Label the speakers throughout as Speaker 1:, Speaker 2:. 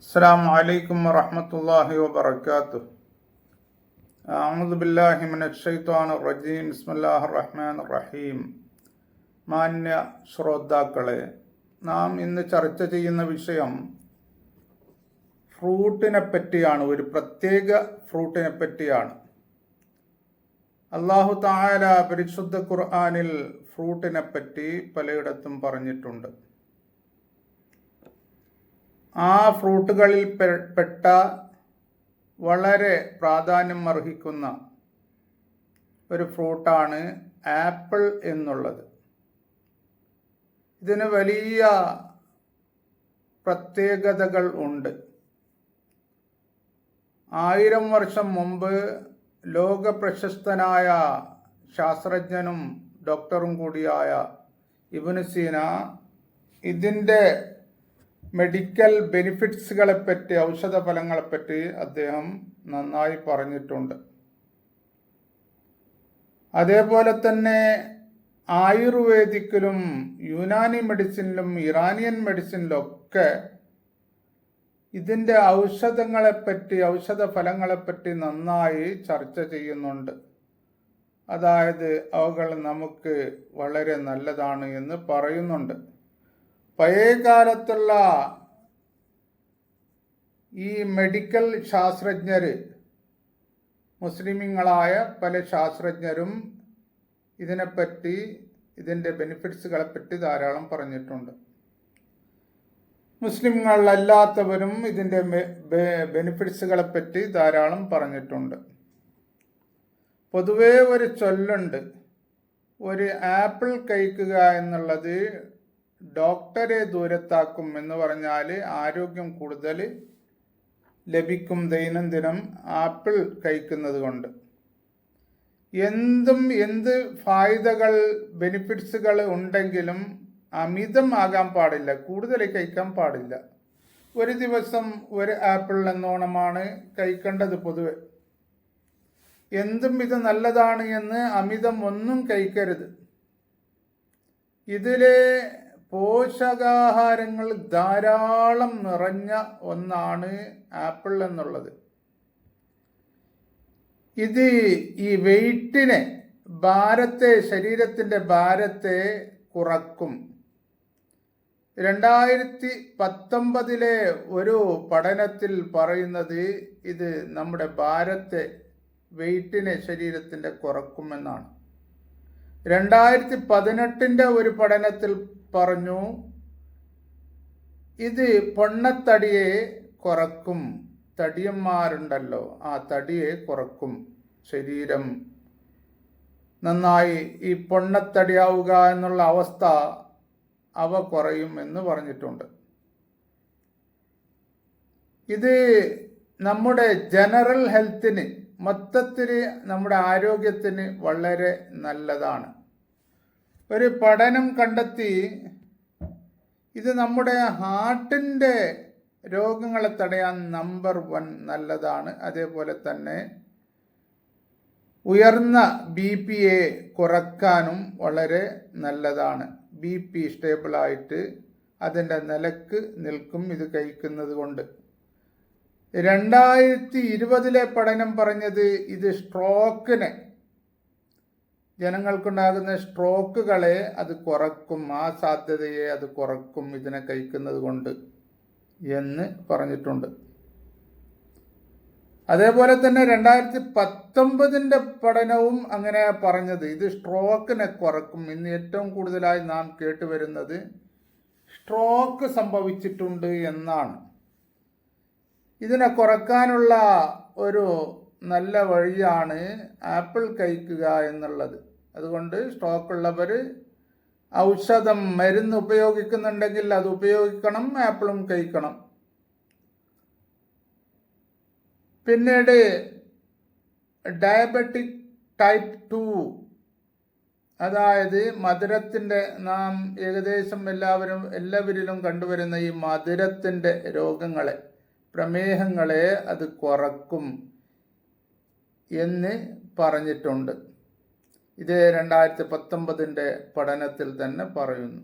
Speaker 1: السلام عليكم ورحمة الله وبركاته. أعوذ بالله من الشيطان الرجيم. بسم الله الرحمن الرحيم. മാന്യ ശ്രോതാക്കളെ, നാം ഇന്ന് ചർച്ച ചെയ്യുന്ന വിഷയം ഫ്രൂട്ടിനെ പറ്റിയാണ്. ഒരു പ്രത്യേക ഫ്രൂട്ടിനെ പറ്റിയാണ്. അല്ലാഹു തആല പരിശുദ്ധ ഖുർആനിൽ ഫ്രൂട്ടിനെ പറ്റി പലയിടത്തും പറഞ്ഞിട്ടുണ്ട്. ആ ഫ്രൂട്ടുകളിൽ പെട്ട വളരെ പ്രാധാന്യം അർഹിക്കുന്ന ഒരു ഫ്രൂട്ടാണ് ആപ്പിൾ എന്നുള്ളത്. ഇതിന് വലിയ പ്രത്യേകതകൾ ഉണ്ട്. 1000 വർഷം മുമ്പ് ലോക പ്രശസ്തനായ ശാസ്ത്രജ്ഞനും ഡോക്ടറും കൂടിയായ ഇബ്നു സീന ഇതിൻ്റെ മെഡിക്കൽ ബെനിഫിറ്റ്സുകളെപ്പറ്റി, ഔഷധ ഫലങ്ങളെപ്പറ്റി അദ്ദേഹം നന്നായി പറഞ്ഞിട്ടുണ്ട്. അതേപോലെ തന്നെ ആയുർവേദിക്കിലും യുനാനി മെഡിസിനിലും ഇറാനിയൻ മെഡിസിനിലൊക്കെ ഇതിൻ്റെ ഔഷധങ്ങളെപ്പറ്റി, ഔഷധ ഫലങ്ങളെപ്പറ്റി നന്നായി ചർച്ച ചെയ്യുന്നുണ്ട്. അതായത് അവകൾ നമുക്ക് വളരെ നല്ലതാണ് എന്ന് പറയുന്നുണ്ട്. പഴയകാലത്തുള്ള ഈ മെഡിക്കൽ ശാസ്ത്രജ്ഞർ, മുസ്ലിമീങ്ങളായ പല ശാസ്ത്രജ്ഞരും ഇതിനെപ്പറ്റി, ഇതിൻ്റെ ബെനിഫിറ്റ്സുകളെപ്പറ്റി ധാരാളം പറഞ്ഞിട്ടുണ്ട്. മുസ്ലിങ്ങളല്ലാത്തവരും ഇതിൻ്റെ ബെനിഫിറ്റ്സുകളെപ്പറ്റി ധാരാളം പറഞ്ഞിട്ടുണ്ട്. പൊതുവേ ഒരു ചൊല്ലുണ്ട്, ഒരു ആപ്പിൾ കഴിക്കുക എന്നുള്ളത് ഡോക്ടറെ ദൂരത്താക്കും എന്ന് പറഞ്ഞാൽ ആരോഗ്യം കൂടുതൽ ലഭിക്കും ദൈനംദിനം ആപ്പിൾ കഴിക്കുന്നത് കൊണ്ട്. എന്ത് ഫായിദകൾ, ബെനിഫിറ്റ്സുകൾ ഉണ്ടെങ്കിലും അമിതമാകാൻ പാടില്ല, കൂടുതൽ കഴിക്കാൻ പാടില്ല. ഒരു ദിവസം ഒരു ആപ്പിൾ എന്നോണമാണ് കഴിക്കേണ്ടത്. പൊതുവെ എന്തും ഇത് നല്ലതാണ് എന്ന് അമിതം ഒന്നും കഴിക്കരുത്. ഇതിലെ പോഷകാഹാരങ്ങൾ ധാരാളം നിറഞ്ഞ ഒന്നാണ് ആപ്പിൾ എന്നുള്ളത്. ഇത് ഈ വെയിറ്റിനെ, ഭാരത്തെ, ശരീരത്തിൻ്റെ ഭാരത്തെ കുറക്കും. 2019 ഒരു പഠനത്തിൽ പറയുന്നത് ഇത് നമ്മുടെ ഭാരത്തെ, വെയിറ്റിനെ, ശരീരത്തിൻ്റെ കുറക്കുമെന്നാണ്. 2018 ഒരു പഠനത്തിൽ പറഞ്ഞു ഇത് പൊണ്ണത്തടിയെ കുറക്കും. തടിയന്മാരുണ്ടല്ലോ, ആ തടിയെ കുറക്കും. ശരീരം നന്നായി ഈ പൊണ്ണത്തടിയാവുക എന്നുള്ള അവസ്ഥ അവ കുറയും എന്ന് പറഞ്ഞിട്ടുണ്ട്. ഇത് നമ്മുടെ ജനറൽ ഹെൽത്തിന്, മൊത്തത്തിൽ നമ്മുടെ ആരോഗ്യത്തിന് വളരെ നല്ലതാണ്. ഒരു പഠനം കണ്ടെത്തി ഇത് നമ്മുടെ ഹാർട്ടിൻ്റെ രോഗങ്ങളെ തടയാൻ നമ്പർ 1 നല്ലതാണ്. അതേപോലെ തന്നെ ഉയർന്ന BP-യെ കുറക്കാനും വളരെ നല്ലതാണ്. BP സ്റ്റേബിളായിട്ട് അതിൻ്റെ നിലക്ക് നിൽക്കും ഇത് കഴിക്കുന്നത് കൊണ്ട്. 2020 പഠനം പറഞ്ഞത് ഇത് സ്ട്രോക്കിനെ, ജനങ്ങൾക്കുണ്ടാകുന്ന സ്ട്രോക്കുകളെ അത് കുറക്കും, ആ സാധ്യതയെ അത് കുറക്കും ഇതിനെ കഴിക്കുന്നത് കൊണ്ട് എന്ന് പറഞ്ഞിട്ടുണ്ട്. അതേപോലെ തന്നെ 2019 പഠനവും അങ്ങനെ പറഞ്ഞത് ഇത് സ്ട്രോക്കിനെ കുറക്കും. ഇന്ന് ഏറ്റവും കൂടുതലായി നാം കേട്ടുവരുന്നത് സ്ട്രോക്ക് സംഭവിച്ചിട്ടുണ്ട് എന്നാണ്. ഇതിനെ കുറക്കാനുള്ള ഒരു നല്ല വഴിയാണ് ആപ്പിൾ കഴിക്കുക എന്നുള്ളത്. അതുകൊണ്ട് സ്ട്രോക്കുള്ളവർ ഔഷധം, മരുന്ന് ഉപയോഗിക്കുന്നുണ്ടെങ്കിൽ അത് ഉപയോഗിക്കണം, ആപ്പിളും കഴിക്കണം. പിന്നീട് ഡയബറ്റിക് ടൈപ്പ് 2, അതായത് മധുരത്തിൻ്റെ, നാം ഏകദേശം എല്ലാവരിലും കണ്ടുവരുന്ന ഈ മധുരത്തിൻ്റെ രോഗങ്ങളെ, പ്രമേഹങ്ങളെ അത് കുറക്കും എന്ന് പറഞ്ഞിട്ടുണ്ട്. ഇത് 2019 പഠനത്തിൽ തന്നെ പറയുന്നു.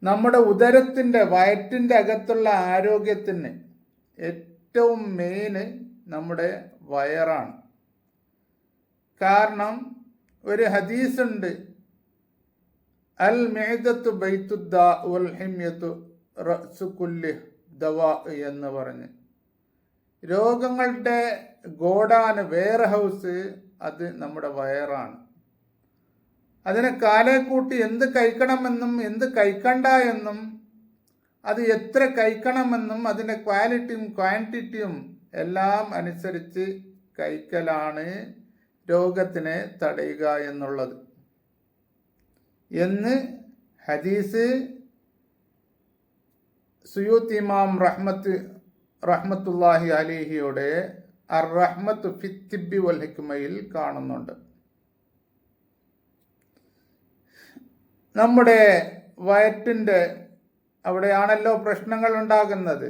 Speaker 1: നമ്മുടെ ഉദരത്തിൻ്റെ വയറ്റിൻ്റെ അകത്തുള്ള ആരോഗ്യത്തിന് ഏറ്റവും മെയിന് നമ്മുടെ വയറാണ്. കാരണം ഒരു ഹദീസുണ്ട്, അൽ മെഹദത്തു ബൈത്തുദ്ദാ വൽ ഹിമ്യത്തു റഅ്സു കുല്ലി ദവാ എന്ന് പറഞ്ഞ്, രോഗങ്ങളുടെ ഗോഡാന് വെയർ ഹൗസ് അത് നമ്മുടെ വയറാണ്. അതിനെ കാലേ കൂട്ടി എന്ത് കഴിക്കണമെന്നും എന്ത് കഴിക്കണ്ട എന്നും അത് എത്ര കഴിക്കണമെന്നും അതിൻ്റെ ക്വാളിറ്റിയും ക്വാണ്ടിറ്റിയും എല്ലാം അനുസരിച്ച് കഴിക്കലാണ് രോഗത്തിനെ തടയുക എന്നുള്ളത് എന്ന് ഹദീസ് സുയൂത്ത് ഇമാം റഹ്മത്തുല്ലാഹി അലൈഹിയുടെ അർ റഹ്മത്ത് ഫി തിബ്ബി വൽ ഹിക്മയിൽ കാണുന്നുണ്ട്. നമ്മുടെ വയറ്റിൻ്റെ അവിടെയാണല്ലോ പ്രശ്നങ്ങൾ ഉണ്ടാകുന്നത്.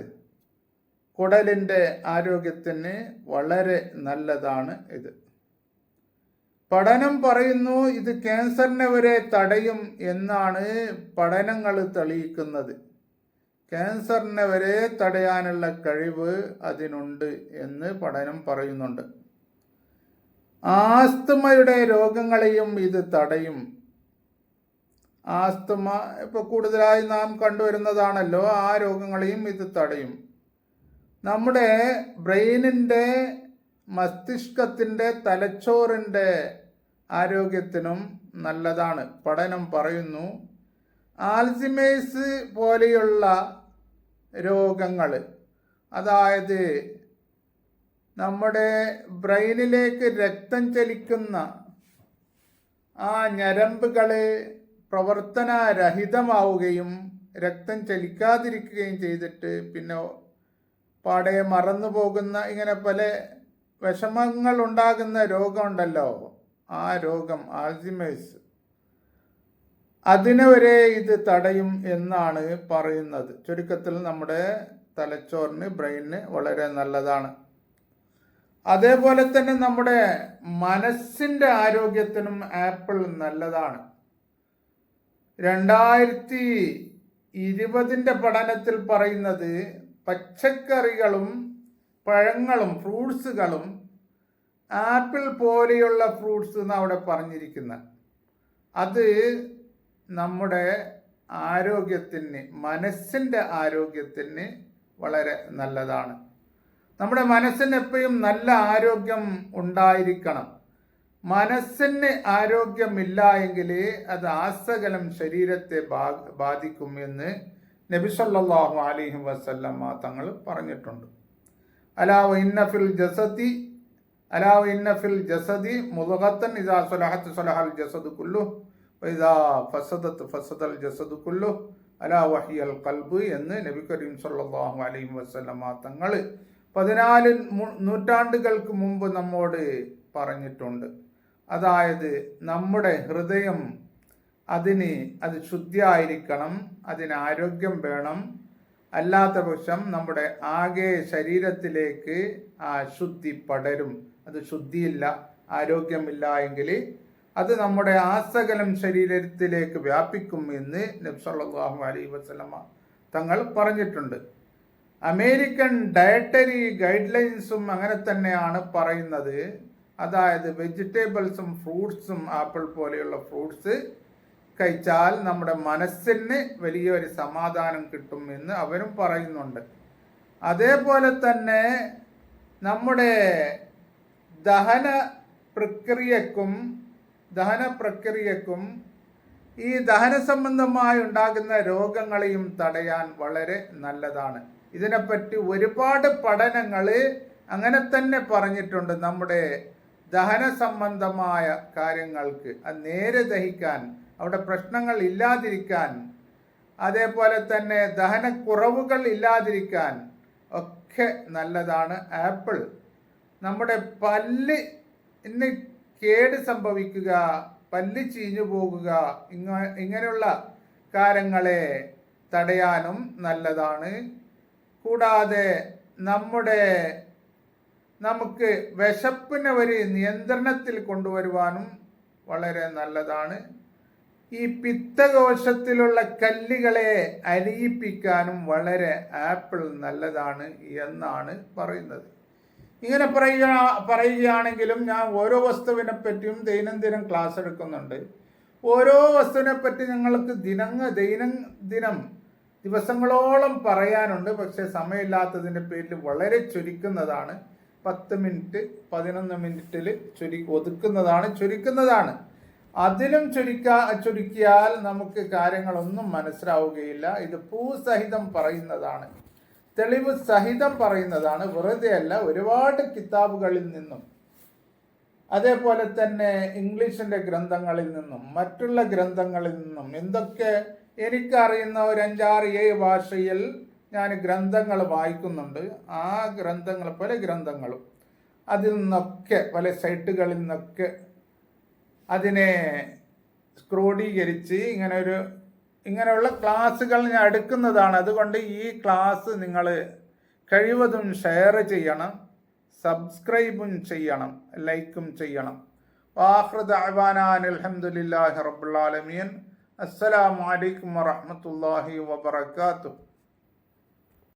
Speaker 1: കുടലിൻ്റെ ആരോഗ്യത്തിന് വളരെ നല്ലതാണ് ഇത്. പഠനം പറയുന്നു ഇത് ക്യാൻസറിനെ വരെ തടയും എന്നാണ് പഠനങ്ങൾ തെളിയിക്കുന്നത്. ക്യാൻസറിനെ വരെ തടയാനുള്ള കഴിവ് അതിനുണ്ട് എന്ന് പഠനം പറയുന്നുണ്ട്. ആസ്തമയുടെ രോഗങ്ങളെയും ഇത് തടയും. ആസ്തമ ഇപ്പോൾ കൂടുതലായി നാം കണ്ടുവരുന്നതാണല്ലോ, ആ രോഗങ്ങളെയും ഇത് തടയും. നമ്മുടെ ബ്രെയിനിൻ്റെ, മസ്തിഷ്കത്തിൻ്റെ, തലച്ചോറിൻ്റെ ആരോഗ്യത്തിനും നല്ലതാണ്. പഠനം പറയുന്നു ആൽസിമേഴ്സ് പോലെയുള്ള രോഗങ്ങൾ, അതായത് നമ്മുടെ ബ്രെയിനിലേക്ക് രക്തം ചലിക്കുന്ന ആ ഞരമ്പുകൾ പ്രവർത്തനരഹിതമാവുകയും രക്തം ചലിക്കാതിരിക്കുകയും ചെയ്തിട്ട് പിന്നെ പാടെ മറന്നു പോകുന്ന ഇങ്ങനെ പല വിഷമങ്ങൾ ഉണ്ടാകുന്ന രോഗമുണ്ടല്ലോ, ആ രോഗം ആൽസിമേഴ്സ്, അതിനെ വരെ ഇത് തടയും എന്നാണ് പറയുന്നത്. ചുരുക്കത്തിൽ നമ്മുടെ തലച്ചോറിന്, ബ്രെയിനിന് വളരെ നല്ലതാണ്. അതേപോലെ തന്നെ നമ്മുടെ മനസ്സിൻ്റെ ആരോഗ്യത്തിനും ആപ്പിൾ നല്ലതാണ്. 2020 പഠനത്തിൽ പറയുന്നത് പച്ചക്കറികളും പഴങ്ങളും ഫ്രൂട്ട്സുകളും ആപ്പിൾ പോലെയുള്ള ഫ്രൂട്ട്സ് എന്ന് അവിടെ പറഞ്ഞിരിക്കുന്നത്, അത് നമ്മുടെ ആരോഗ്യത്തിന്, മനസ്സിൻ്റെ ആരോഗ്യത്തിന് വളരെ നല്ലതാണ്. നമ്മുടെ മനസ്സിന് എപ്പോഴും നല്ല ആരോഗ്യം ഉണ്ടായിരിക്കണം. മനസ്സിന് ആരോഗ്യമില്ല എങ്കിൽ അത് ആസകലം ശരീരത്തെ ബാധിക്കും എന്ന് നബി സല്ലല്ലാഹു അലൈഹി വസല്ലമ തങ്ങൾ പറഞ്ഞിട്ടുണ്ട്. അലാ ഇന്ന ഫിൽ ജസദി മുദ്ഗത്തൻ ഇദാ സലഹത് സലഹൽ ജസദു കുല്ലുഹു വഇദാ ഫസദത് ഫസദൽ ജസദു കുല്ലുഹു അലാ വഹിയൽ ഖൽബ് എന്ന് നബി കരീം സല്ലല്ലാഹു അലൈഹി വസല്ലമ തങ്ങൾ 14 നൂറ്റാണ്ടുകൾക്ക് മുമ്പ് നമ്മോട് പറഞ്ഞിട്ടുണ്ട്. അതായത് നമ്മുടെ ഹൃദയം അത് ശുദ്ധിയായിരിക്കണം, അതിന് ആരോഗ്യം വേണം. അല്ലാത്ത പക്ഷം നമ്മുടെ ആകെ ശരീരത്തിലേക്ക് ആ ശുദ്ധി പടരും. അത് ശുദ്ധിയില്ല, ആരോഗ്യമില്ല എങ്കിൽ അത് നമ്മുടെ ആസകലം ശരീരത്തിലേക്ക് വ്യാപിക്കും എന്ന് നബി സല്ലല്ലാഹു അലൈഹി വസല്ലമ തങ്ങൾ പറഞ്ഞിട്ടുണ്ട്. അമേരിക്കൻ ഡയറ്ററി ഗൈഡ് ലൈൻസും അങ്ങനെ തന്നെയാണ് പറയുന്നത്. അതായത് വെജിറ്റബിൾസും ഫ്രൂട്ട്സും ആപ്പിൾ പോലെയുള്ള ഫ്രൂട്ട്സ് കഴിച്ചാൽ നമ്മുടെ മനസ്സിന് വലിയൊരു സമാധാനം കിട്ടും എന്ന് അവരും പറയുന്നുണ്ട്. അതേപോലെ തന്നെ നമ്മുടെ ദഹന പ്രക്രിയക്കും ഈ ദഹന സംബന്ധമായി ഉണ്ടാകുന്ന രോഗങ്ങളെയും തടയാൻ വളരെ നല്ലതാണ്. ഇതിനെപ്പറ്റി ഒരുപാട് പഠനങ്ങൾ അങ്ങനെ തന്നെ പറഞ്ഞിട്ടുണ്ട്. നമ്മുടെ ദഹന സംബന്ധമായ കാര്യങ്ങൾക്ക് അത് നേരെ ദഹിക്കാൻ, അവിടെ പ്രശ്നങ്ങൾ ഇല്ലാതിരിക്കാൻ, അതേപോലെ തന്നെ ദഹനക്കുറവുകൾ ഇല്ലാതിരിക്കാൻ ഒക്കെ നല്ലതാണ് ആപ്പിൾ. നമ്മുടെ പല്ലിന് കേട് സംഭവിക്കുക, പല്ല് ചീഞ്ഞു പോകുക, ഇങ്ങനെയുള്ള കാര്യങ്ങളെ തടയാനും നല്ലതാണ്. കൂടാതെ നമുക്ക് വിശപ്പിനെ ഒരു നിയന്ത്രണത്തിൽ കൊണ്ടുവരുവാനും വളരെ നല്ലതാണ്. ഈ പിത്തകോശത്തിലുള്ള കല്ലുകളെ അലിയിപ്പിക്കാനും വളരെ ആപ്പിൾ നല്ലതാണ് എന്നാണ് പറയുന്നത്. ഇങ്ങനെ പറയുകയാണെങ്കിലും ഞാൻ ഓരോ വസ്തുവിനെ പറ്റിയും ദൈനംദിനം ക്ലാസ് എടുക്കുന്നുണ്ട്. ഓരോ വസ്തുവിനെ പറ്റി ഞങ്ങൾക്ക് ദൈനംദിനം ദിവസങ്ങളോളം പറയാനുണ്ട്. പക്ഷെ സമയമില്ലാത്തതിൻ്റെ പേരിൽ വളരെ ചുരുക്കുന്നതാണ്. 10 മിനിറ്റ് 11 മിനിറ്റിൽ ചുരുക്കുന്നതാണ്. അതിലും ചുരുക്കിയാൽ നമുക്ക് കാര്യങ്ങളൊന്നും മനസ്സിലാവുകയില്ല. ഇത് സഹിതം പറയുന്നതാണ്, തെളിവ് സഹിതം പറയുന്നതാണ്, വെറുതെ അല്ല. ഒരുപാട് കിതാബുകളിൽ നിന്നും, അതേപോലെ തന്നെ ഇംഗ്ലീഷിൻ്റെ ഗ്രന്ഥങ്ങളിൽ നിന്നും മറ്റുള്ള ഗ്രന്ഥങ്ങളിൽ നിന്നും എന്തൊക്കെ എനിക്കറിയുന്ന ഒരു 5-6-7 ഭാഷയിൽ ഞാൻ ഗ്രന്ഥങ്ങൾ വായിക്കുന്നുണ്ട്. ആ പല ഗ്രന്ഥങ്ങളും അതിൽ നിന്നൊക്കെ പല സൈറ്റുകളിൽ നിന്നൊക്കെ അതിനെ ക്രോഡീകരിച്ച് ഇങ്ങനെയുള്ള ക്ലാസ്സുകൾ ഞാൻ എടുക്കുന്നതാണ്. അതുകൊണ്ട് ഈ ക്ലാസ് നിങ്ങൾ കഴിവതും ഷെയർ ചെയ്യണം, സബ്സ്ക്രൈബും ചെയ്യണം, ലൈക്കും ചെയ്യണം. ആഖിറു ദഅ്വാനാ അൽഹംദുലില്ലാഹി റബ്ബിൽ ആലമീൻ. അസ്സലാമു അലൈക്കും വറഹ്മത്തുള്ളാഹി വബറകാതുഹു.